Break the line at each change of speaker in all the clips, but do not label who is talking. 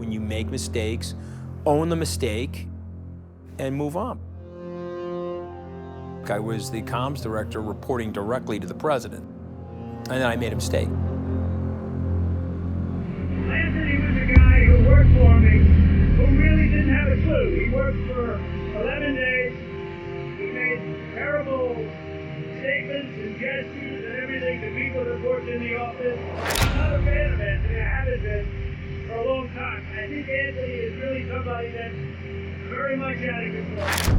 When you make mistakes, own the mistake and move on. I was the comms director reporting directly to the president, and then I made a mistake.
Anthony was a guy who worked for me, who really didn't have a clue. He worked for 11 days. He made terrible statements and gestures and everything to people that worked in the office. I'm not a fan of Anthony. I haven't been for a long time. I think Anthony is really somebody that's very much out of control.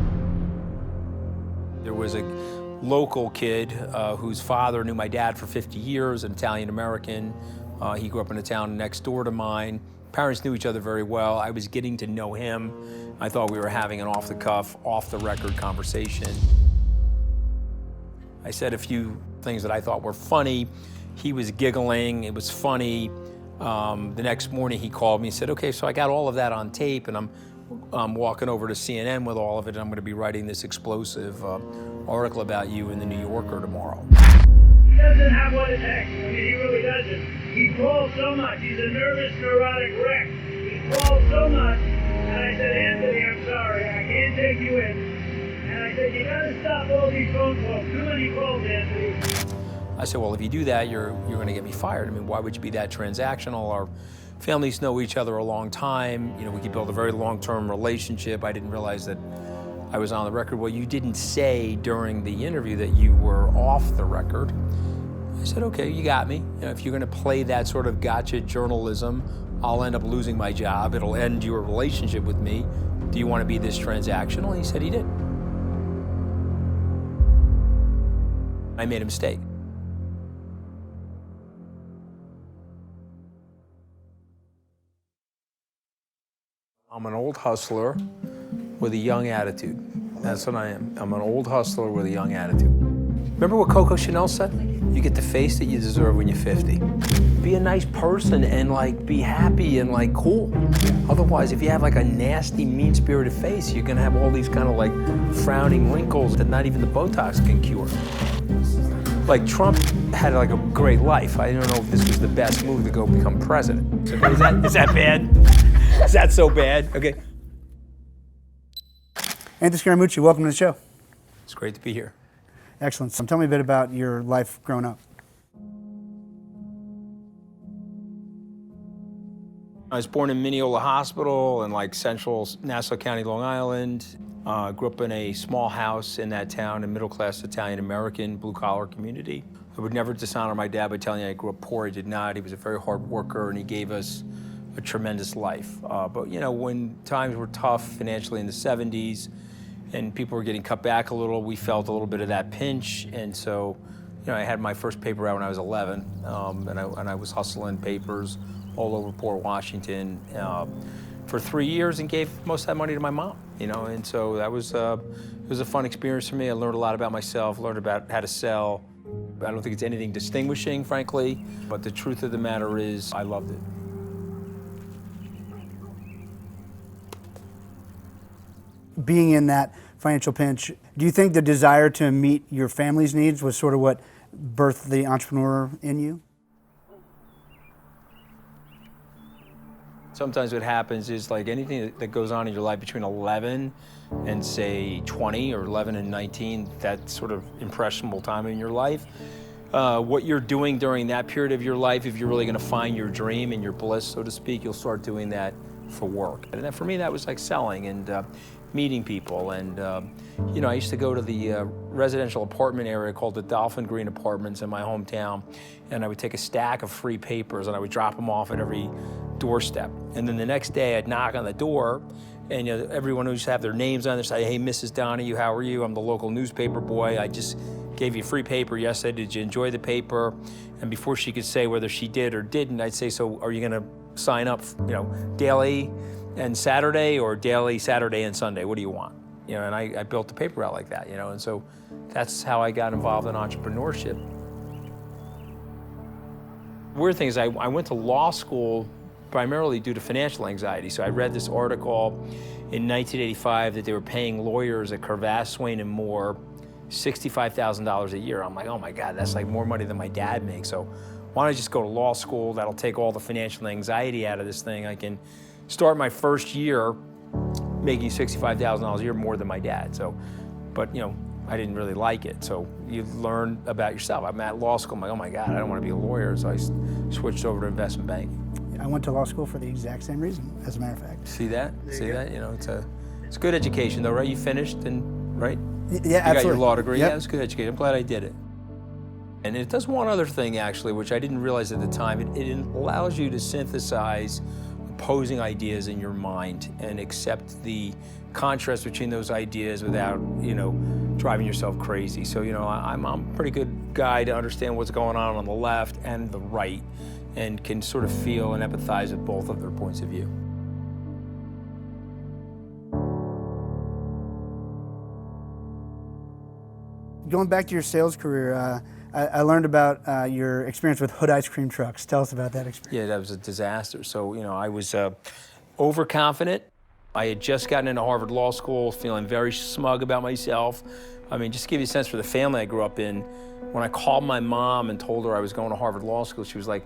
There was a local kid whose father knew my dad for 50 years, an Italian-American. He grew up in a town next door to mine. Parents knew each other very well. I was getting to know him. I thought we were having an off-the-cuff, off-the-record conversation. I said a few things that I thought were funny. He was giggling, it was funny. The next morning he called me and said, okay, so I got all of that on tape and I'm walking over to CNN with all of it and I'm gonna be writing this explosive article about you in the New Yorker tomorrow.
He doesn't have what it takes. I mean, he really doesn't. He calls so much. He's a nervous, neurotic wreck. He calls so much. And I said, Anthony, I'm sorry. I can't take you in. And I said, you gotta stop all these phone calls. Too many calls, Anthony.
I said, well, if you do that, you're gonna get me fired. I mean, why would you be that transactional? Our families know each other a long time. You know, we could build a very long-term relationship. I didn't realize that I was on the record. Well, you didn't say during the interview that you were off the record. I said, okay, you got me. You know, if you're gonna play that sort of gotcha journalism, I'll end up losing my job. It'll end your relationship with me. Do you wanna be this transactional? He said he did. I made a mistake. I'm an old hustler with a young attitude. That's what I am. I'm an old hustler with a young attitude. Remember what Coco Chanel said? You get the face that you deserve when you're 50. Be a nice person and like be happy and like cool. Otherwise, if you have like a nasty, mean-spirited face, you're gonna have all these kind of like frowning wrinkles that not even the Botox can cure. Like Trump had like a great life. I don't know if this was the best move to go become president. Is that bad? Is that so bad? Okay.
Anthony Scaramucci, welcome to the show.
It's great to be here.
Excellent. So tell me a bit about your life growing up.
I was born in Mineola Hospital in like central Nassau County, Long Island. Grew up in a small house in that town, a middle-class Italian-American, blue-collar community. I would never dishonor my dad by telling you I grew up poor. I did not. He was a very hard worker, and he gave us a tremendous life. But you know, when times were tough financially in the 70s, and people were getting cut back a little, we felt a little bit of that pinch. And so, you know, I had my first paper out when I was 11, and I was hustling papers all over Port Washington for 3 years and gave most of that money to my mom, you know, and so that was, it was a fun experience for me. I learned a lot about myself, learned about how to sell. I don't think it's anything distinguishing, frankly, but the truth of the matter is I loved it.
Being in that financial pinch, do you think the desire to meet your family's needs was sort of what birthed the entrepreneur in you?
Sometimes what happens is like anything that goes on in your life between 11 and say 20 or 11 and 19, that sort of impressionable time in your life, what you're doing during that period of your life, if you're really gonna find your dream and your bliss, so to speak, you'll start doing that for work. And for me, that was like selling and meeting people. And you know, I used to go to the residential apartment area called the Dolphin Green Apartments in my hometown, and I would take a stack of free papers and I would drop them off at every doorstep. And then the next day I'd knock on the door, and you know, everyone would just have their names on there, say, hey, Mrs. Donahue, how are you? I'm the local newspaper boy. I just gave you free paper yesterday. Did you enjoy the paper? And before she could say whether she did or didn't, I'd say, so are you gonna sign up, you know, daily and Saturday or daily Saturday and Sunday? What do you want? You know, and I built the paper out like that, you know, and so that's how I got involved in entrepreneurship. Weird thing is I went to law school primarily due to financial anxiety. So I read this article in 1985 that they were paying lawyers at Cravath, Swaine & Moore $65,000 a year. I'm like, oh my God, that's like more money than my dad makes. So why don't I just go to law school? That'll take all the financial anxiety out of this thing. I can start my first year making $65,000 a year more than my dad. So, but I didn't really like it. So you learn about yourself. I'm at law school. I'm like, oh my God, I don't want to be a lawyer. So I switched over to investment banking.
I went to law school for the exact same reason, as a matter of fact.
See that? See that? It's good education though, right? You finished and right?
Yeah,
you
absolutely.
got your law degree.
Yep.
Yeah, it's good education. I'm glad I did it. And it does one other thing actually, which I didn't realize at the time. It allows you to synthesize opposing ideas in your mind and accept the contrast between those ideas without, driving yourself crazy. So, I'm a pretty good guy to understand what's going on the left and the right, and can sort of feel and empathize with both of their points of view.
Going back to your sales career, I learned about your experience with Hood ice cream trucks. Tell us about that experience.
Yeah, that was a disaster. So, I was overconfident. I had just gotten into Harvard Law School, feeling very smug about myself. I mean, just to give you a sense for the family I grew up in, when I called my mom and told her I was going to Harvard Law School, she was like,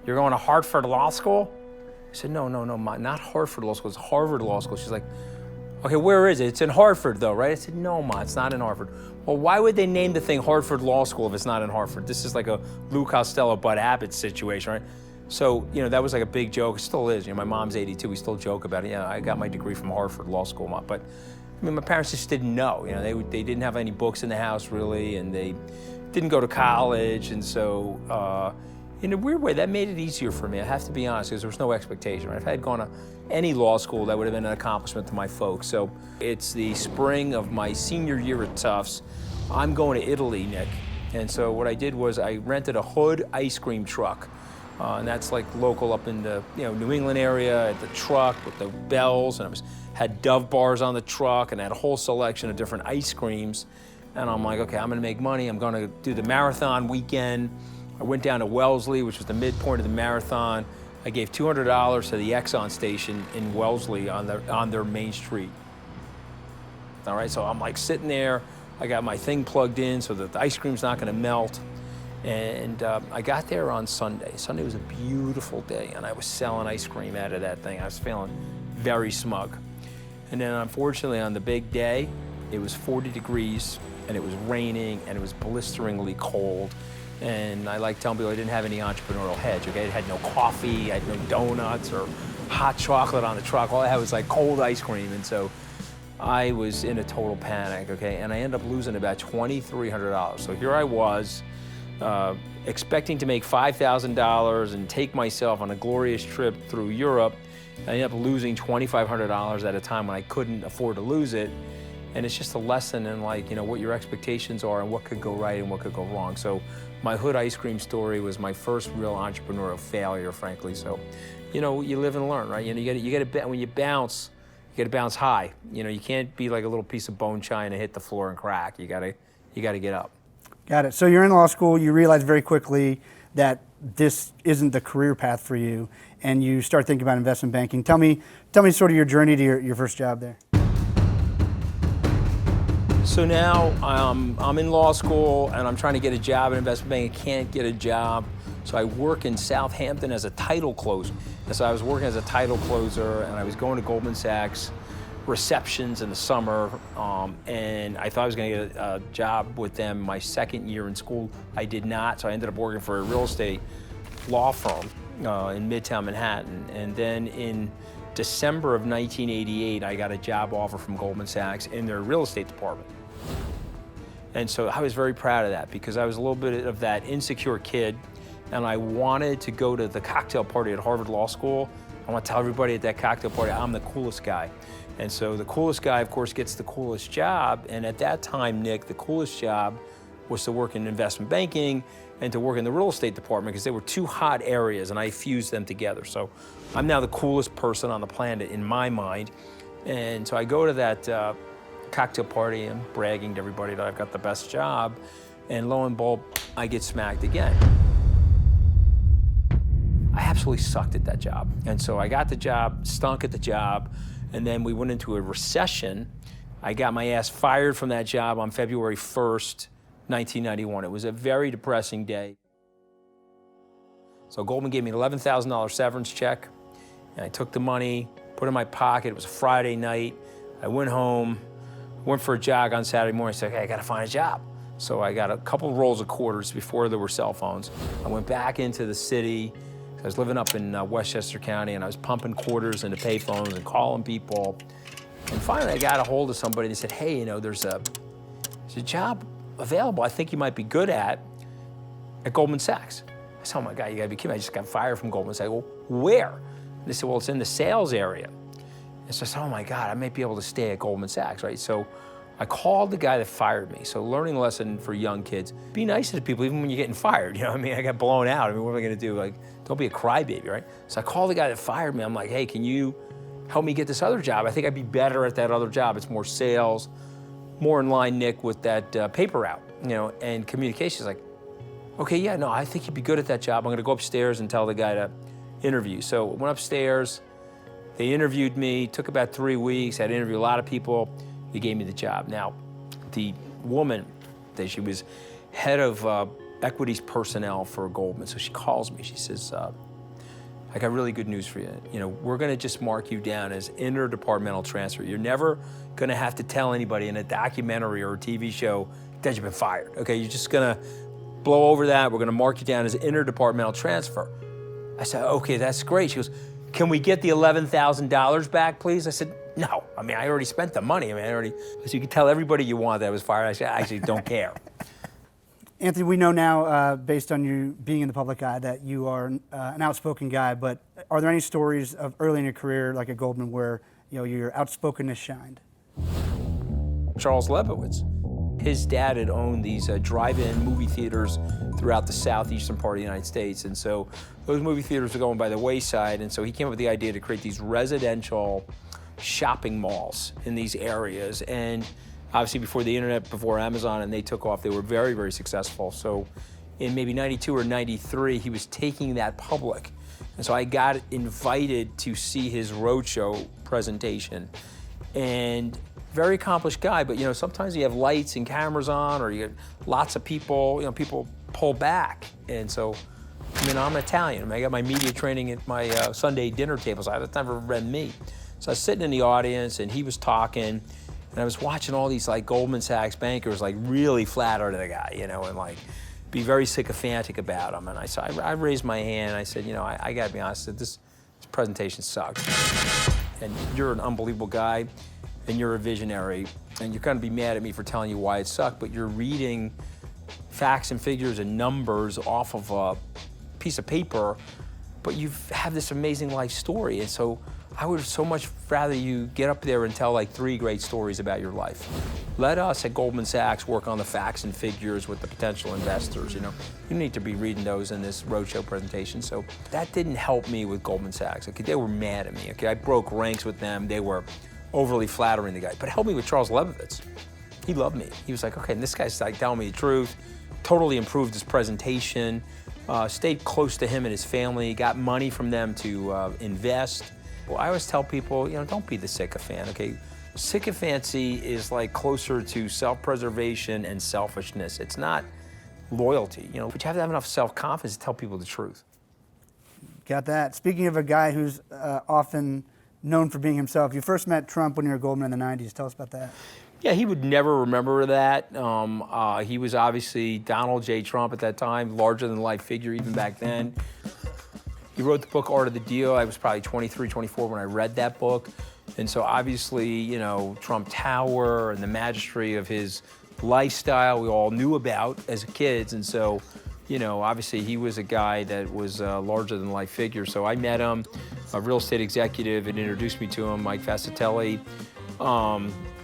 "You're going to Hartford Law School?" I said, no, not Hartford Law School, it's Harvard Law School. She's like, "Okay, where is it? It's in Hartford though, right?" I said, "No, Ma, it's not in Hartford." "Well, why would they name the thing Hartford Law School if it's not in Hartford?" This is like a Lou Costello, Bud Abbott situation, right? So, that was like a big joke. It still is. My mom's 82. We still joke about it. Yeah, I got my degree from Harvard Law School, Ma. But, my parents just didn't know. They didn't have any books in the house, really, and they didn't go to college. And so, in a weird way, that made it easier for me. I have to be honest, because there was no expectation, right? If I had gone to any law school, that would have been an accomplishment to my folks. So, it's the spring of my senior year at Tufts. I'm going to Italy, Nick. And so what I did was I rented a Hood ice cream truck. And that's like local up in the New England area, at the truck with the bells, and had Dove bars on the truck, and had a whole selection of different ice creams. And I'm like, okay, I'm gonna make money. I'm gonna do the marathon weekend. I went down to Wellesley, which was the midpoint of the marathon. I gave $200 to the Exxon station in Wellesley on their main street. All right, so I'm like sitting there. I got my thing plugged in so that the ice cream's not gonna melt. And I got there on Sunday. Sunday was a beautiful day, and I was selling ice cream out of that thing. I was feeling very smug. And then unfortunately on the big day, it was 40 degrees, and it was raining, and it was blisteringly cold. And I like telling people I didn't have any entrepreneurial hedge, okay? I had no coffee, I had no donuts or hot chocolate on the truck. All I had was like cold ice cream. And so I was in a total panic, okay? And I ended up losing about $2,300. So here I was, expecting to make $5,000 and take myself on a glorious trip through Europe. I ended up losing $2,500 at a time when I couldn't afford to lose it. And it's just a lesson in what your expectations are and what could go right and what could go wrong. So my Hood ice cream story was my first real entrepreneurial failure, frankly. So, you live and learn, right? You got to when you bounce, you got to bounce high. You can't be like a little piece of bone china, hit the floor and crack. You got to get up.
Got it. So you're in law school, you realize very quickly that this isn't the career path for you, and you start thinking about investment banking. Tell me sort of your journey to your first job there.
So now I'm in law school, and I'm trying to get a job in investment banking. I can't get a job. So I work in Southampton as a title closer. And so I was working as a title closer, and I was going to Goldman Sachs receptions in the summer, and I thought I was going to get a job with them my second year in school. I did not, so I ended up working for a real estate law firm in Midtown Manhattan. And then in December of 1988, I got a job offer from Goldman Sachs in their real estate department. And so I was very proud of that, because I was a little bit of that insecure kid, and I wanted to go to the cocktail party at Harvard Law School. I want to tell everybody at that cocktail party I'm the coolest guy. And so the coolest guy, of course, gets the coolest job. And at that time, Nick, the coolest job was to work in investment banking and to work in the real estate department, because they were two hot areas, and I fused them together. So I'm now the coolest person on the planet in my mind. And so I go to that cocktail party and bragging to everybody that I've got the best job. And lo and behold, I get smacked again. I absolutely sucked at that job. And so I got the job, stunk at the job, and then we went into a recession. I got my ass fired from that job on February 1st, 1991. It was a very depressing day. So Goldman gave me an $11,000 severance check, and I took the money, put it in my pocket. It was a Friday night. I went home, went for a jog on Saturday morning. I said, okay, I gotta find a job. So I got a couple rolls of quarters before there were cell phones. I went back into the city. I was living up in Westchester County, and I was pumping quarters into payphones and calling people. And finally, I got a hold of somebody. They said, hey, you know, there's a job available I think you might be good at Goldman Sachs. I said, oh my God, you gotta be kidding me. I just got fired from Goldman Sachs. Well, where? And they said, well, it's in the sales area. And so I said, oh my God, I might be able to stay at Goldman Sachs, right? So I called the guy that fired me. So learning lesson for young kids, be nice to people even when you're getting fired. You know what I mean? I got blown out. I mean, what am I gonna do? Like, don't be a crybaby, right? So I called the guy that fired me. I'm like, hey, can you help me get this other job? I think I'd be better at that other job. It's more sales, more in line, Nick, with that paper route, you know, and communications. Like, okay, yeah, no, I think you'd be good at that job. I'm gonna go upstairs and tell the guy to interview. So I went upstairs, they interviewed me, took about 3 weeks. I had to interview a lot of people. They gave me the job. Now, the woman, she was head of equities personnel for Goldman. So she calls me, she says, I got really good news for you. You know, we're gonna just mark you down as interdepartmental transfer. You're never gonna have to tell anybody in a documentary or a TV show that you've been fired, okay? You're just gonna blow over that. We're gonna mark you down as interdepartmental transfer. I said, okay, that's great. She goes, can we get the $11,000 back, please? I said, no. I mean, I already spent the money. I mean, so you can tell everybody you want that I was fired. I said, I actually don't care.
Anthony, we know now, based on you being in the public eye, that you are an outspoken guy, but are there any stories of early in your career, like at Goldman, where your outspokenness shined?
Charles Lebowitz. His dad had owned these drive-in movie theaters throughout the southeastern part of the United States. And so those movie theaters were going by the wayside. And so he came up with the idea to create these residential shopping malls in these areas. And obviously before the internet, before Amazon, and they took off, they were very, very successful. So in maybe 92 or 93, he was taking that public. And so I got invited to see his roadshow presentation. And very accomplished guy, but sometimes you have lights and cameras on, or you have lots of people, people pull back. And so, I'm Italian. I got my media training at my Sunday dinner tables. I've never read me. So I was sitting in the audience and he was talking, and I was watching all these like Goldman Sachs bankers like really flatter the guy, and like be very sycophantic about him. And I raised my hand and I said, I gotta be honest, this presentation sucks. And you're an unbelievable guy, and you're a visionary, and you're gonna be mad at me for telling you why it sucked, but you're reading facts and figures and numbers off of a piece of paper, but you have this amazing life story. And so I would so much rather you get up there and tell like 3 great stories about your life. Let us at Goldman Sachs work on the facts and figures with the potential investors. You need to be reading those in this roadshow presentation. So that didn't help me with Goldman Sachs. Okay, they were mad at me. Okay, I broke ranks with them. They were overly flattering the guy. But help me with Charles Lebowitz. He loved me. He was like, okay, and this guy's like telling me the truth. Totally improved his presentation. Stayed close to him and his family. Got money from them to invest. Well, I always tell people, don't be the sycophant, okay? Sycophancy is like closer to self-preservation and selfishness. It's not loyalty, but you have to have enough self-confidence to tell people the truth.
Got that. Speaking of a guy who's often known for being himself, you first met Trump when you were at Goldman in the 90s. Tell us about that.
Yeah, he would never remember that. He was obviously Donald J. Trump at that time, larger-than-life figure even back then. He wrote the book Art of the Deal. I was probably 23, 24 when I read that book. And so obviously, Trump Tower and the majesty of his lifestyle we all knew about as kids. And so, obviously he was a guy that was a larger-than-life figure. So I met him, a real estate executive, and introduced me to him, Mike Fascitelli.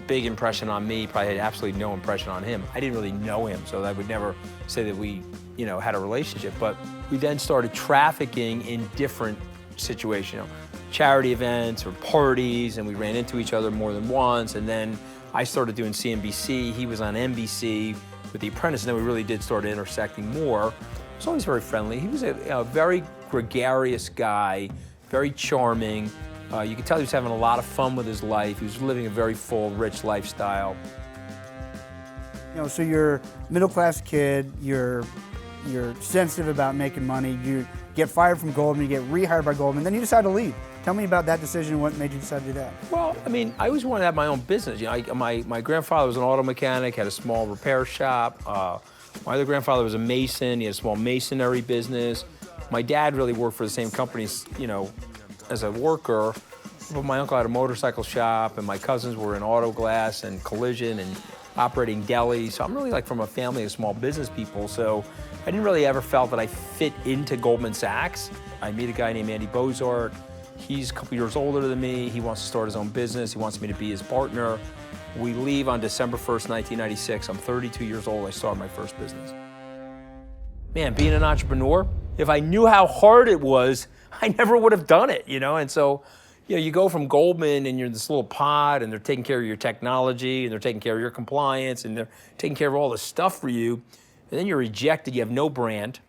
Big impression on me, probably had absolutely no impression on him. I didn't really know him, so I would never say that we, had a relationship. But we then started trafficking in different situations, charity events or parties, and we ran into each other more than once. And then I started doing CNBC, he was on NBC with The Apprentice, and then we really did start intersecting more. He was always very friendly. He was a very gregarious guy, very charming. You could tell he was having a lot of fun with his life. He was living a very full, rich lifestyle.
So you're a middle-class kid, you're sensitive about making money, get fired from Goldman, you get rehired by Goldman, then you decide to leave. Tell me about that decision, what made you decide to do that?
Well, I mean, I always wanted to have my own business. You know, my grandfather was an auto mechanic, had a small repair shop. My other grandfather was a mason, he had a small masonry business. My dad really worked for the same companies, you know, as a worker. But my uncle had a motorcycle shop, and my cousins were in auto glass and collision and operating deli. So I'm really like from a family of small business people. So I didn't really ever felt that I fit into Goldman Sachs. I meet a guy named Andy Bozark. He's a couple years older than me. He wants to start his own business. He wants me to be his partner. We leave on December 1st, 1996. I'm 32 years old. I start my first business. Man, being an entrepreneur, if I knew how hard it was, I never would have done it, you know? And so, you know, you go from Goldman and you're in this little pod and they're taking care of your technology and they're taking care of your compliance and they're taking care of all the stuff for you. And then you're rejected. You have no brand.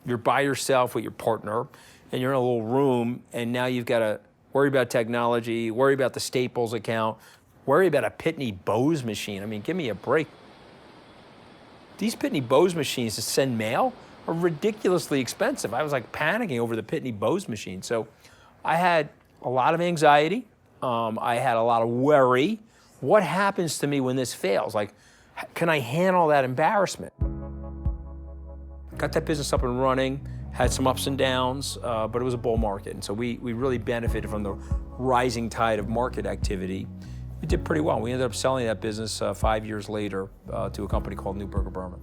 You're by yourself with your partner and you're in a little room and now you've got to worry about technology, worry about the Staples account, worry about a Pitney Bowes machine. I mean, give me a break. These Pitney Bowes machines to send mail are ridiculously expensive. I was like panicking over the Pitney Bowes machine. So I had a lot of anxiety. I had a lot of worry. What happens to me when this fails? Like, can I handle that embarrassment? Got that business up and running, had some ups and downs, but it was a bull market. And so we really benefited from the rising tide of market activity. We did pretty well. We ended up selling that business 5 years later to a company called Neuberger Berman.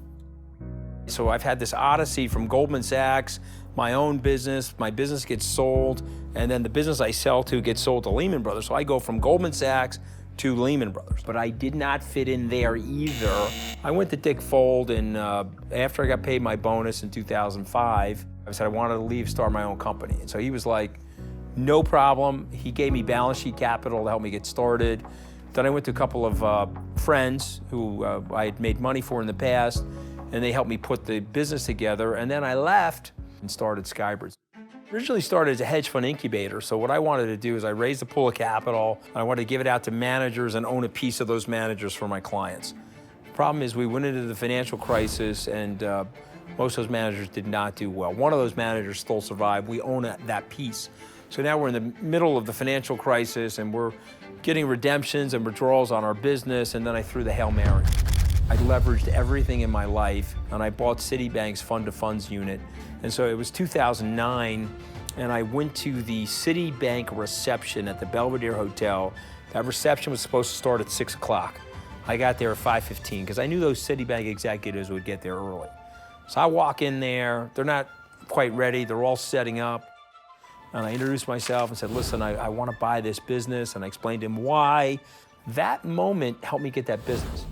So I've had this odyssey from Goldman Sachs, my own business, my business gets sold, and then the business I sell to gets sold to Lehman Brothers. So I go from Goldman Sachs to Lehman Brothers. But I did not fit in there either. I went to Dick Fold, and after I got paid my bonus in 2005, I said I wanted to leave, start my own company. And so he was like, no problem. He gave me balance sheet capital to help me get started. Then I went to a couple of friends who I had made money for in the past, and they helped me put the business together. And then I left and started Skybridge. Originally started as a hedge fund incubator. So what I wanted to do is I raised a pool of capital. I wanted to give it out to managers and own a piece of those managers for my clients. The problem is we went into the financial crisis and most of those managers did not do well. One of those managers still survived. We own that piece. So now we're in the middle of the financial crisis and we're getting redemptions and withdrawals on our business, and then I threw the Hail Mary. I leveraged everything in my life, and I bought Citibank's fund to funds unit. And so it was 2009, and I went to the Citibank reception at the Belvedere Hotel. That reception was supposed to start at 6 o'clock. I got there at 5:15 because I knew those Citibank executives would get there early. So I walk in there, they're not quite ready, they're all setting up. And I introduced myself and said, listen, I want to buy this business, and I explained to him why. That moment helped me get that business.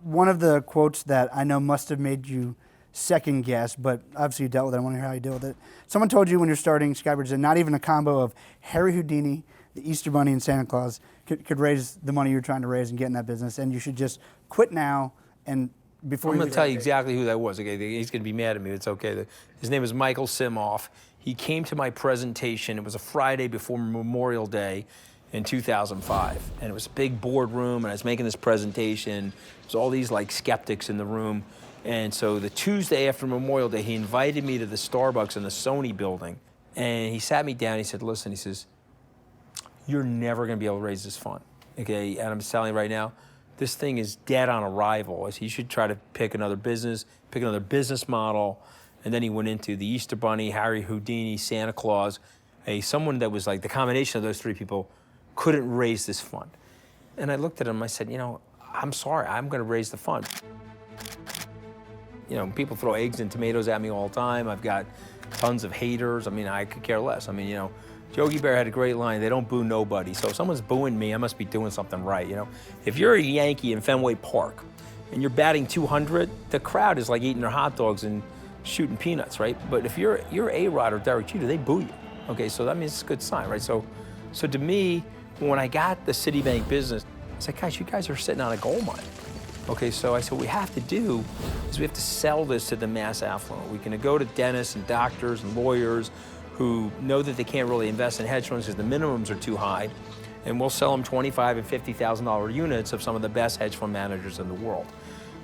One of the quotes that I know must have made you second guess, but obviously you dealt with it. I want to hear how you deal with it. Someone told you when you're starting Skybridge that not even a combo of Harry Houdini, the Easter Bunny, and Santa Claus could raise the money you're trying to raise and get in that business, and you should just quit now and before
I'm
you
going to tell you exactly who that was. Okay, he's going to be mad at me. It's okay. His name is Michael Simoff. He came to my presentation. It was a Friday before Memorial Day in 2005. And it was a big boardroom, and I was making this presentation. There's all these like skeptics in the room. And so the Tuesday after Memorial Day, he invited me to the Starbucks in the Sony building. And he sat me down. He said, listen, he says, you're never going to be able to raise this fund. Okay, and I'm telling you right now, this thing is dead on arrival. You should try to pick another business model. And then he went into the Easter Bunny, Harry Houdini, Santa Claus. Someone that was like the combination of those three people couldn't raise this fund. And I looked at him, I said, you know, I'm sorry, I'm gonna raise the fund. You know, people throw eggs and tomatoes at me all the time. I've got tons of haters. I mean, I could care less. I mean, you know, Yogi Bear had a great line, they don't boo nobody. So if someone's booing me, I must be doing something right, you know? If you're a Yankee in Fenway Park and you're batting 200, the crowd is like eating their hot dogs and shooting peanuts, right? But if you're A-Rod or Derek Jeter, they boo you. Okay, so that means it's a good sign, right? So to me, when I got the Citibank business, I said, guys, you guys are sitting on a gold mine. Okay, so I said, what we have to do is we have to sell this to the mass affluent. We can go to dentists and doctors and lawyers who know that they can't really invest in hedge funds because the minimums are too high, and we'll sell them $25,000 and $50,000 units of some of the best hedge fund managers in the world.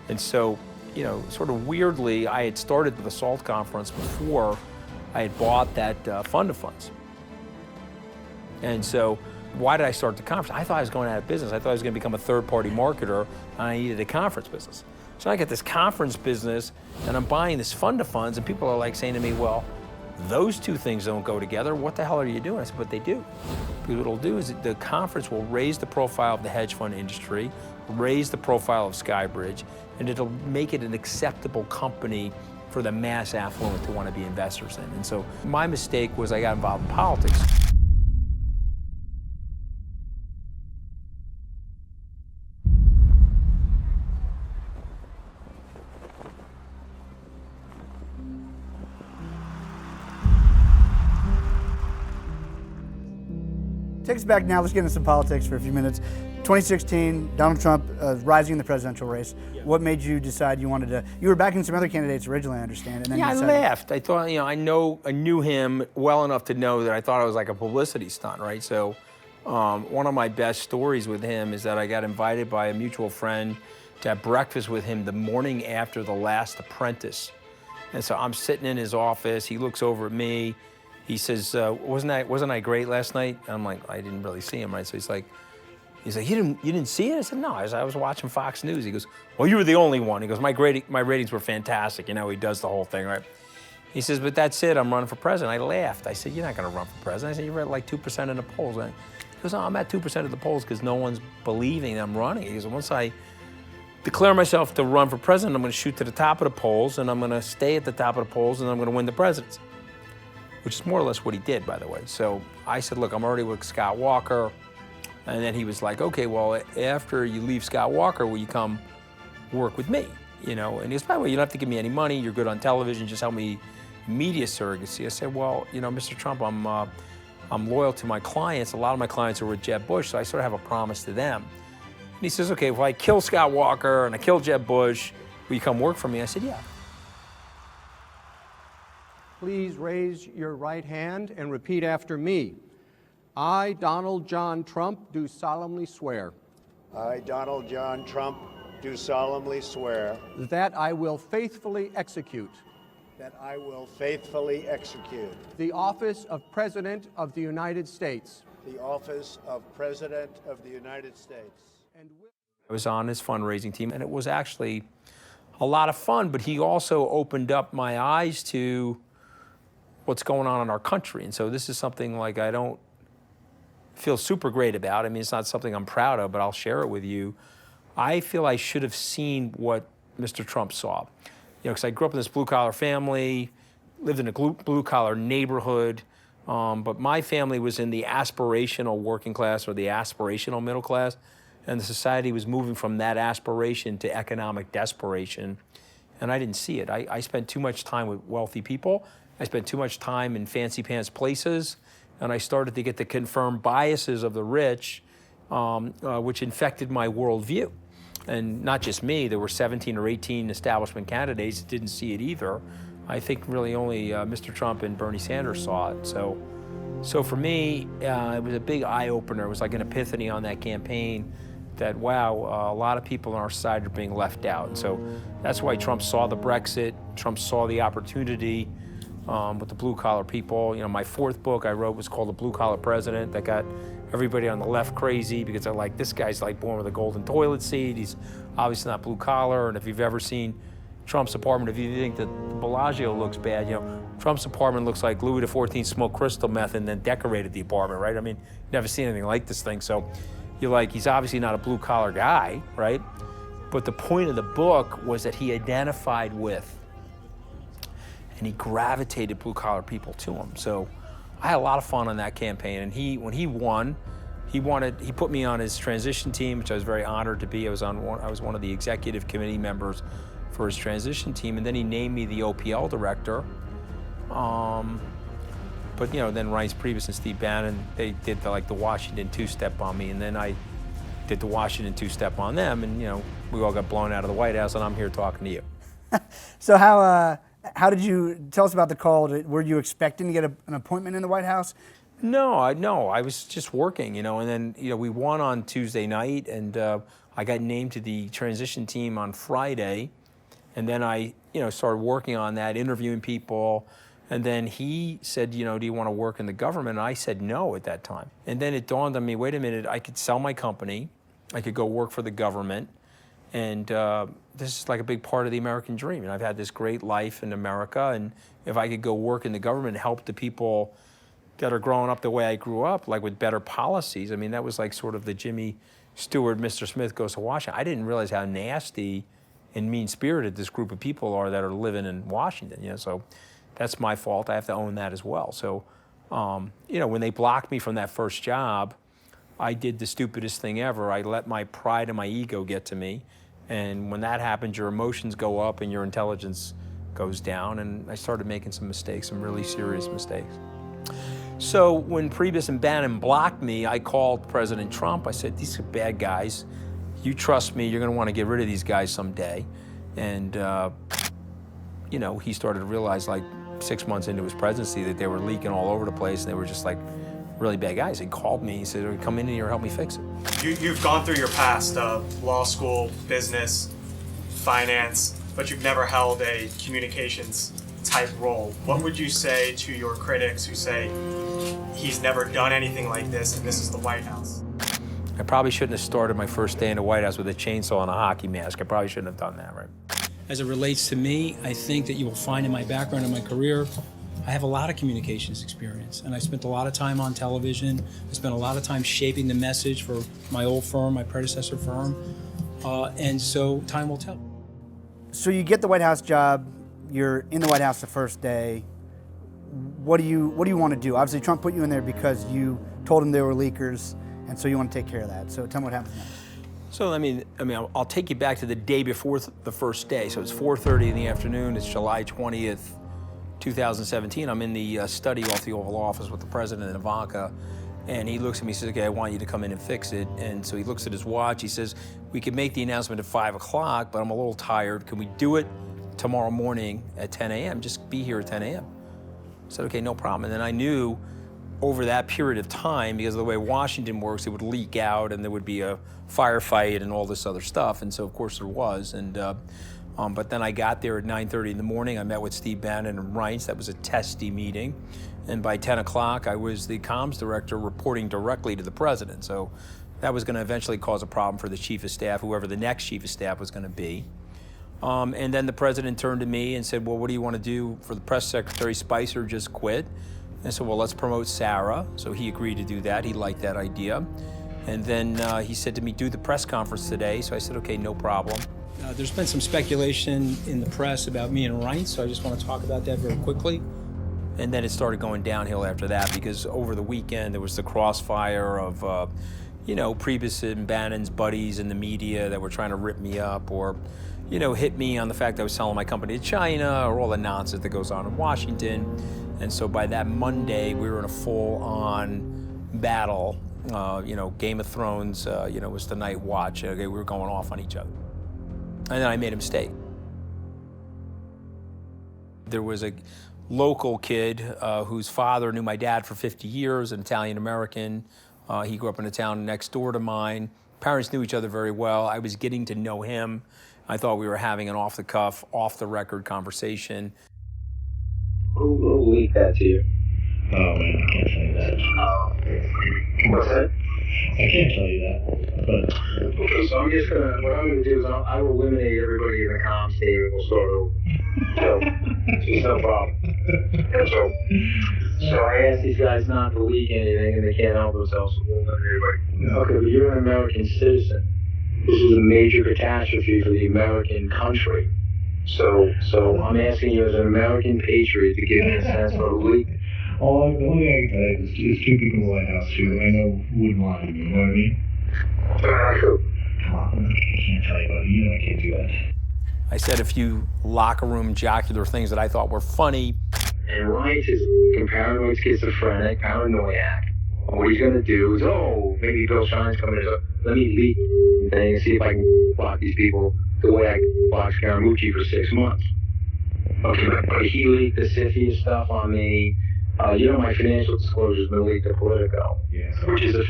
And so, you know, sort of weirdly, I had started the SALT conference before I had bought that fund of funds. And so why did I start the conference? I thought I was going out of business. I thought I was going to become a third-party marketer, and I needed a conference business. So I get this conference business, and I'm buying this fund of funds, and people are like saying to me, well, those two things don't go together. What the hell are you doing? I said, but they do. Because what it'll do is the conference will raise the profile of the hedge fund industry, raise the profile of Skybridge, and it'll make it an acceptable company for the mass affluent to want to be investors in. And so my mistake was I got involved in politics.
Take us back now. Let's get into some politics for a few minutes. 2016, Donald Trump rising in the presidential race. Yeah. What made you decide you wanted to? You were backing some other candidates originally, I understand. And then
yeah, I laughed. I thought, I knew him well enough to know that I thought it was like a publicity stunt, right? So, one of my best stories with him is that I got invited by a mutual friend to have breakfast with him the morning after The Last Apprentice. And so I'm sitting in his office. He looks over at me. He says, wasn't I great last night? And I'm like, I didn't really see him, right? So he's like, you didn't see it? I said, no, I was watching Fox News. He goes, well, you were the only one. He goes, my ratings were fantastic. He does the whole thing, right? He says, but that's it, I'm running for president. I laughed. I said, you're not gonna run for president. I said, you're at like 2% in the polls. He goes, no, I'm at 2% of the polls because no one's believing I'm running. He goes, once I declare myself to run for president, I'm gonna shoot to the top of the polls, and I'm gonna stay at the top of the polls, and I'm gonna win the presidency. Which is more or less what he did, by the way. So I said, look, I'm already with Scott Walker. And then he was like, okay, well, after you leave Scott Walker, will you come work with me? And he goes, by the way, you don't have to give me any money. You're good on television. Just help me media surrogacy. I said, well, Mr. Trump, I'm loyal to my clients. A lot of my clients are with Jeb Bush, so I sort of have a promise to them. And he says, okay, if I kill Scott Walker and I kill Jeb Bush, will you come work for me? I said, yeah.
Please raise your right hand and repeat after me. I, Donald John Trump, do solemnly swear.
I, Donald John Trump, do solemnly swear.
That I will faithfully execute.
That I will faithfully execute.
The office of President of the United States.
The office of President of the United States.
I was on his fundraising team, and it was actually a lot of fun, but he also opened up my eyes to what's going on in our country. And so this is something like I don't feel super great about. I mean, it's not something I'm proud of, but I'll share it with you. I feel I should have seen what Mr. Trump saw. Because I grew up in this blue-collar family, lived in a blue-collar neighborhood, but my family was in the aspirational working class or the aspirational middle class, and the society was moving from that aspiration to economic desperation, and I didn't see it. I spent too much time with wealthy people. I spent too much time in fancy pants places, and I started to get the confirmed biases of the rich, which infected my worldview. And not just me, there were 17 or 18 establishment candidates that didn't see it either. I think really only Mr. Trump and Bernie Sanders saw it. So for me, it was a big eye-opener. It was like an epiphany on that campaign that, wow, a lot of people in our society are being left out. And so that's why Trump saw the Brexit, Trump saw the opportunity, with the blue-collar people. My fourth book I wrote was called The Blue-Collar President. That got everybody on the left crazy because they're like, this guy's like born with a golden toilet seat. He's obviously not blue-collar. And if you've ever seen Trump's apartment, if you think that Bellagio looks bad, Trump's apartment looks like Louis XIV smoked crystal meth and then decorated the apartment, right? I mean, never seen anything like this thing. So you're like, he's obviously not a blue-collar guy, right? But the point of the book was that he identified with and he gravitated blue-collar people to him. So I had a lot of fun on that campaign. And when he won, he put me on his transition team, which I was very honored to be. I was one of the executive committee members for his transition team, and then he named me the OPL director. But then Reince Priebus and Steve Bannon, they did the Washington two-step on me, and then I did the Washington two-step on them, and we all got blown out of the White House, and I'm here talking to you.
So how did you tell us about the call? Were you expecting to get an appointment in the White House?
No, I was just working, and then we won on Tuesday night, and I got named to the transition team on Friday, and then I started working on that, interviewing people, And then he said, do you want to work in the government? And I said no at that time. And then it dawned on me, wait a minute, I could sell my company, I could go work for the government, and this is like a big part of the American dream. And I've had this great life in America, and if I could go work in the government and help the people that are growing up the way I grew up, like with better policies, I mean, that was like sort of the Jimmy Stewart, Mr. Smith Goes to Washington. I didn't realize how nasty and mean-spirited this group of people are that are living in Washington, so that's my fault. I have to own that as well. So, when they blocked me from that first job, I did the stupidest thing ever. I let my pride and my ego get to me. And when that happens, your emotions go up and your intelligence goes down. And I started making some mistakes, some really serious mistakes. So when Priebus and Bannon blocked me, I called President Trump. I said, these are bad guys. You trust me, you're going to want to get rid of these guys someday. And, he started to realize, like 6 months into his presidency, that they were leaking all over the place, and they were just like really bad guys. He called me, he said, come in here, help me fix it.
You've gone through your past, law school, business, finance, but you've never held a communications type role. What would you say to your critics who say he's never done anything like this and this is the White House?
I probably shouldn't have started my first day in the White House with a chainsaw and a hockey mask. I probably shouldn't have done that, right?
As it relates to me, I think that you will find in my background and my career, I have a lot of communications experience, and I spent a lot of time on television. I spent a lot of time shaping the message for my old firm, my predecessor firm, and so time will tell.
So you get the White House job, you're in the White House the first day. What do you want to do? Obviously, Trump put you in there because you told him they were leakers, and so you want to take care of that. So tell me what happens next.
So I'll take you back to the day before the first day. So it's 4:30 in the afternoon. It's July 20th, 2017. I'm in the study off the Oval Office with the president and Ivanka, and he looks at me and says, okay, I want you to come in and fix it. And so he looks at his watch. He says, we could make the announcement at 5 o'clock, but I'm a little tired. Can we do it tomorrow morning at 10 a.m.? Just be here at 10 a.m. I said, okay, no problem. And then I knew over that period of time, because of the way Washington works, it would leak out and there would be a firefight and all this other stuff. And so, of course, there was. And but then I got there at 9:30 in the morning. I met with Steve Bannon and Reince. That was a testy meeting. And by 10 o'clock, I was the comms director reporting directly to the president. So that was going to eventually cause a problem for the chief of staff, whoever the next chief of staff was going to be. And then the president turned to me and said, well, what do you want to do for the press secretary? Spicer just quit. And I said, well, let's promote Sarah. So he agreed to do that. He liked that idea. And then he said to me, do the press conference today. So I said, okay, no problem.
There's been some speculation in the press about me and Reince, so I just want to talk about that very quickly.
And then it started going downhill after that, because over the weekend there was the crossfire of, Priebus and Bannon's buddies in the media that were trying to rip me up or, hit me on the fact that I was selling my company to China, or all the nonsense that goes on in Washington. And so by that Monday, we were in a full-on battle. Game of Thrones, was the night watch. Okay, we were going off on each other. And then I made a mistake. There was a local kid whose father knew my dad for 50 years, an Italian-American. He grew up in a town next door to mine. Parents knew each other very well. I was getting to know him. I thought we were having an off-the-cuff, off-the-record conversation.
Who leaked that to you?
Oh man, I can't tell you that.
What's that?
I can't tell you that, but...
Okay, so what I'm gonna do is I will eliminate everybody in the comms team and we'll start over. So, it's no problem. So I asked these guys not to leak anything and they can't help themselves, so we'll eliminate everybody.
No.
Okay, but you're an American citizen. This is a major catastrophe for the American country. So I'm asking you as an American patriot to give me a sense of a leak.
The only thing I can tell you is two people in the White House who I know wouldn't lie to me, you know what I mean? Come on, I can't tell you about it. You know I can't do that.
I said a few locker room jocular things that I thought were funny.
And Reince is a paranoid schizophrenic, paranoiac. What he's going to do is, maybe Bill Shine's coming in, so let me leak the thing and see if I can block these people the way I blocked Scaramucci for 6 months. Okay, but he leaked the CFIUS stuff on me. My financial disclosure's been leaked to Politico,
Yeah.
which is a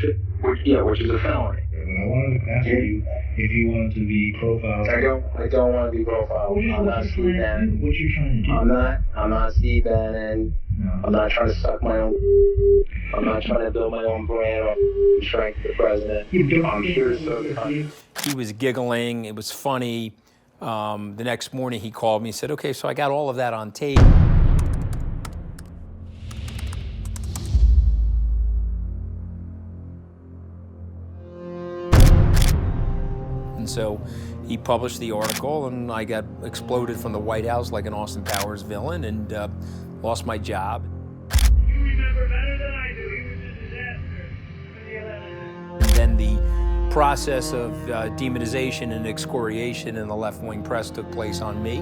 felony.
But I wanted to ask you, If you wanted to be profiled,
I don't want to be profiled. I'm not Steve Bannon.
what you're trying to do.
I'm not Steve Bannon.
No.
I'm not trying to suck my own. I'm not trying to build my own brand or strength the president. I'm here to serve the country.
He was giggling. It was funny. The next morning he called me and said, okay, so I got all of that on tape. And so he published the article, and I got exploded from the White House like an Austin Powers villain, and lost my job.
You remember better than I do. He was a disaster for the election.
And then the process of demonization and excoriation in the left-wing press took place on me.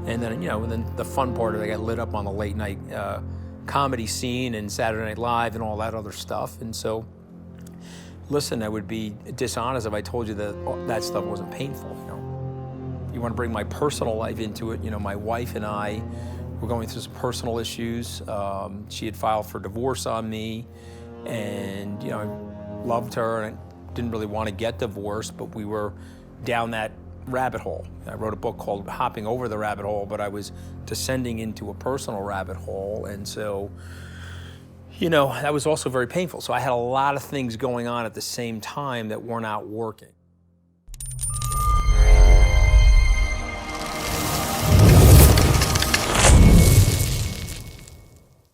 And then, and then the fun part of it, I got lit up on the late-night comedy scene and Saturday Night Live and all that other stuff. And so, listen, I would be dishonest if I told you that that stuff wasn't painful. You want to bring my personal life into it. My wife and I were going through some personal issues. She had filed for divorce on me, and I loved her, and I didn't really want to get divorced, but we were down that rabbit hole. I wrote a book called Hopping Over the Rabbit Hole, but I was descending into a personal rabbit hole, and so that was also very painful. So I had a lot of things going on at the same time that were not working.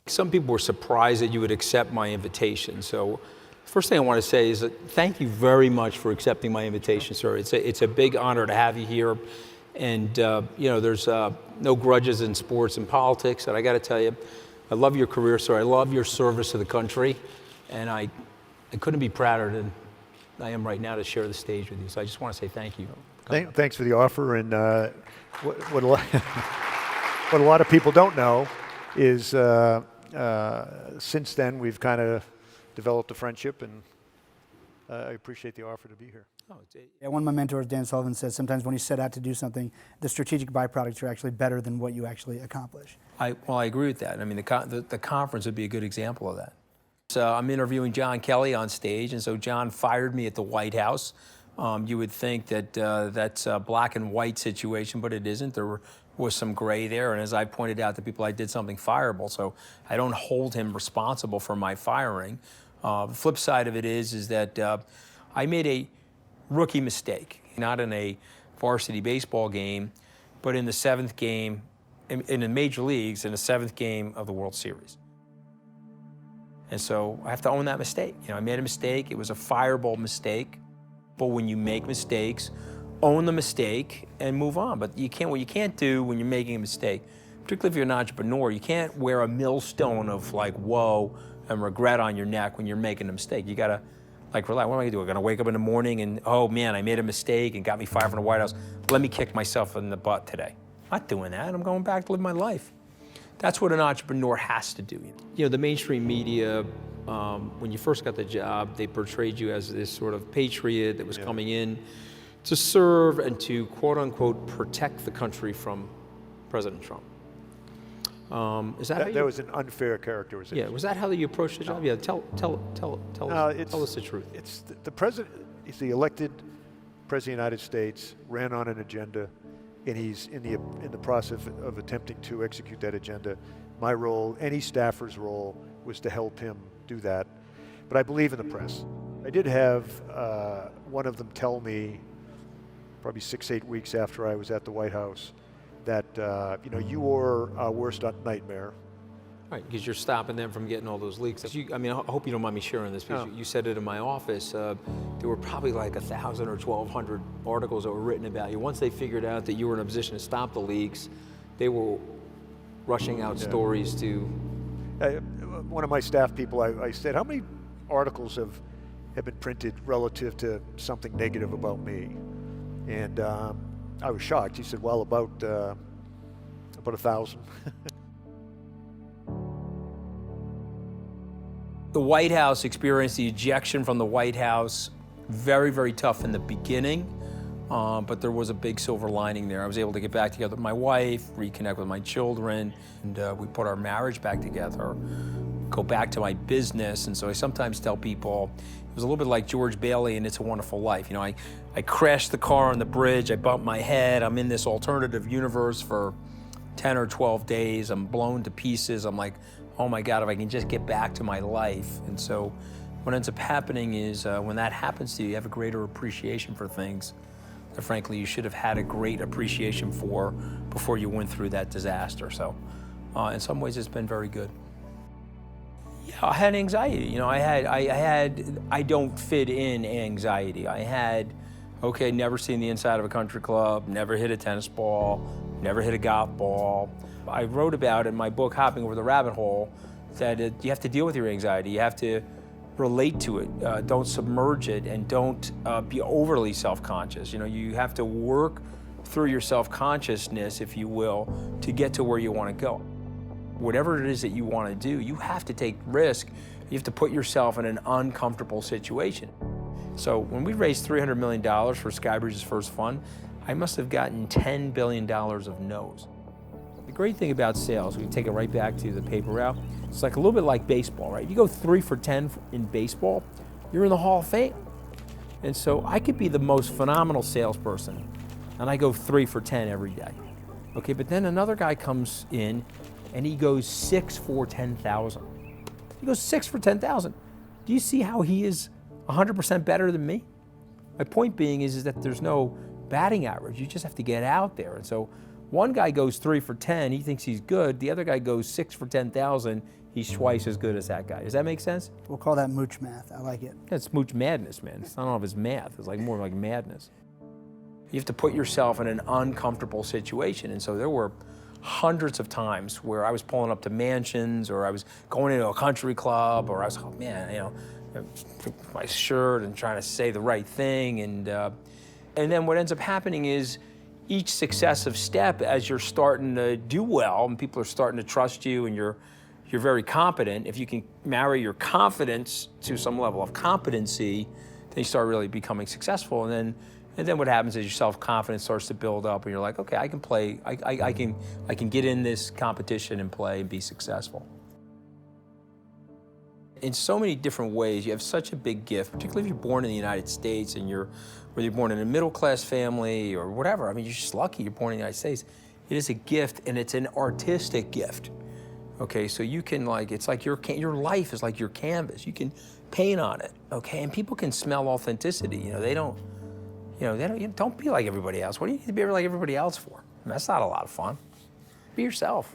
Some people were surprised that you would accept my invitation. So first thing I want to say is that thank you very much for accepting my invitation, sir. It's a big honor to have you here. And there's no grudges in sports and politics. And I got to tell you, I love your career, sir. I love your service to the country, and I couldn't be prouder than I am right now to share the stage with you. So I just want to say thank you.
Thanks for the offer. And what a lot of people don't know is since then we've kind of developed a friendship, and I appreciate the offer to be here.
Yeah, one of my mentors, Dan Sullivan, says sometimes when you set out to do something, the strategic byproducts are actually better than what you actually accomplish.
I agree with that. I mean, the conference would be a good example of that. So I'm interviewing John Kelly on stage, and so John fired me at the White House. You would think that that's a black and white situation, but it isn't. There was some gray there, and as I pointed out to people, I did something fireable, so I don't hold him responsible for my firing. The flip side of it is that I made a rookie mistake, not in a varsity baseball game, but in the seventh game, in the major leagues, in the seventh game of the World Series. And so I have to own that mistake. I made a mistake. It was a fireable mistake. But when you make mistakes, own the mistake and move on. But what you can't do when you're making a mistake, particularly if you're an entrepreneur, you can't wear a millstone of like woe and regret on your neck when you're making a mistake. You gotta relax. What am I gonna do? I'm gonna wake up in the morning and, oh man, I made a mistake and got me fired from the White House. Let me kick myself in the butt today. I'm not doing that. I'm going back to live my life. That's what an entrepreneur has to do. The mainstream media, when you first got the job, they portrayed you as this sort of patriot that was coming in to serve and to, quote unquote, protect the country from President Trump. Is that
that was an unfair characterization?
Yeah, was that how you approached the job? Yeah, tell us the truth.
It's the president. He's the elected president of the United States, ran on an agenda, and he's in the process of attempting to execute that agenda. My role, any staffer's role, was to help him do that. But I believe in the press. I did have one of them tell me, probably 6-8 weeks after I was at the White House, that you were our worst nightmare.
Right, because you're stopping them from getting all those leaks. I hope you don't mind me sharing this, because you said it in my office. There were probably like 1,000 or 1,200 articles that were written about you. Once they figured out that you were in a position to stop the leaks, they were rushing out stories to...
One of my staff people, I said, how many articles have been printed relative to something negative about me? And I was shocked. He said, well, about 1,000.
The White House experienced the ejection from the White House. Very, very tough in the beginning, but there was a big silver lining there. I was able to get back together with my wife, reconnect with my children, and we put our marriage back together. go back to my business. And so I sometimes tell people, it was a little bit like George Bailey in It's a Wonderful Life. You know, I crashed the car on the bridge, I bumped my head, I'm in this alternative universe for 10 or 12 days, I'm blown to pieces, I'm like, oh my God, if I can just get back to my life. And so what ends up happening is when that happens to you, you have a greater appreciation for things that frankly you should have had a great appreciation for before you went through that disaster. So in some ways it's been very good. Yeah, I had anxiety. You know, I don't fit in anxiety. I had, okay, never seen the inside of a country club, never hit a tennis ball, never hit a golf ball. I wrote about in my book, Hopping Over the Rabbit Hole, that you have to deal with your anxiety. You have to relate to it. Don't submerge it, and don't be overly self-conscious. You know, you have to work through your self-consciousness, if you will, to get to where you want to go. Whatever it is that you want to do, you have to take risk. You have to put yourself in an uncomfortable situation. So when we raised $300 million for Skybridge's first fund, I must have gotten $10 billion of no's. The great thing about sales, we can take it right back to the paper route, it's like a little bit like baseball, right? You go 3 for 10 in baseball, you're in the Hall of Fame. And so I could be the most phenomenal salesperson, and I go 3 for 10 every day. Okay, but then another guy comes in and he goes 6 for 10,000. He goes 6 for 10,000. Do you see how he is 100% better than me? My point being is that there's no batting average. You just have to get out there. And so one guy goes 3 for 10, he thinks he's good. The other guy goes 6 for 10,000, he's twice as good as that guy. Does that make sense?
We'll call that mooch math. I like it.
That's mooch madness, man. I don't know if it's math. It's like more like madness. You have to put yourself in an uncomfortable situation. And so there were hundreds of times where I was pulling up to mansions, or I was going into a country club, or I was, oh man, you know, my shirt and trying to say the right thing. And then what ends up happening is each successive step, as you're starting to do well and people are starting to trust you and you're very competent, if you can marry your confidence to some level of competency, then you start really becoming successful. And then what happens is your self-confidence starts to build up, and you're like, okay, I can play, I can get in this competition and play and be successful. In so many different ways, you have such a big gift, particularly if you're born in the United States and whether you're born in a middle-class family or whatever. I mean, you're just lucky you're born in the United States. It is a gift, and it's an artistic gift. Okay, so you can it's like your life is like your canvas. You can paint on it, okay? And people can smell authenticity. You know, they don't be like everybody else. What do you need to be like everybody else for? I mean, that's not a lot of fun. Be yourself.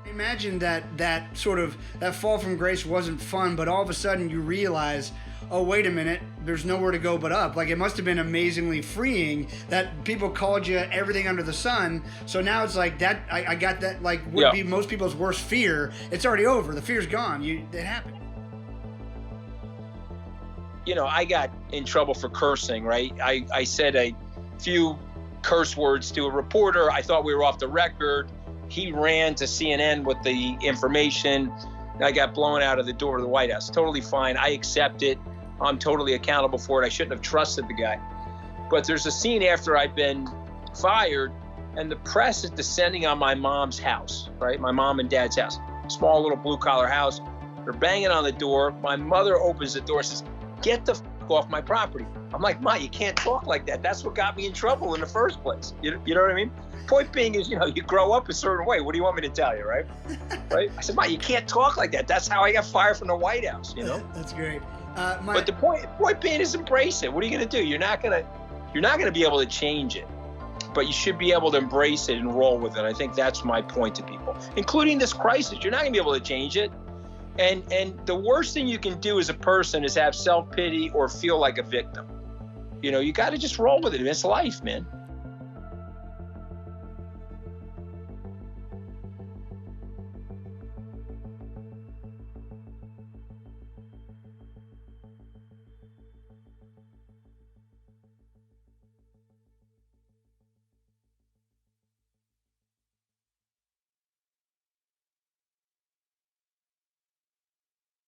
Imagine that fall from grace wasn't fun, but all of a sudden you realize, oh, wait a minute, there's nowhere to go but up. Like, it must have been amazingly freeing that people called you everything under the sun. So now it's like that, I got that, like, would be most people's worst fear. It's already over. The fear's gone. It happened.
You know, I got in trouble for cursing, right? I said a few curse words to a reporter. I thought we were off the record. He ran to CNN with the information. I got blown out of the door of the White House. Totally fine. I accept it. I'm totally accountable for it. I shouldn't have trusted the guy. But there's a scene after I've been fired, and the press is descending on my mom's house, right? My mom and dad's house. Small little blue-collar house. They're banging on the door. My mother opens the door and says, "Get the f*** off my property." I'm like, "Ma, you can't talk like that. That's what got me in trouble in the first place." You know what I mean? Point being is, you know, you grow up a certain way. What do you want me to tell you, right? Right? I said, "Ma, you can't talk like that. That's how I got fired from the White House," you know?
That's great.
But the point being is embrace it. What are you going to do? You're not going to be able to change it, but you should be able to embrace it and roll with it. I think that's my point to people, including this crisis. You're not going to be able to change it. And the worst thing you can do as a person is have self-pity or feel like a victim. You know, you got to just roll with it. It's life, man.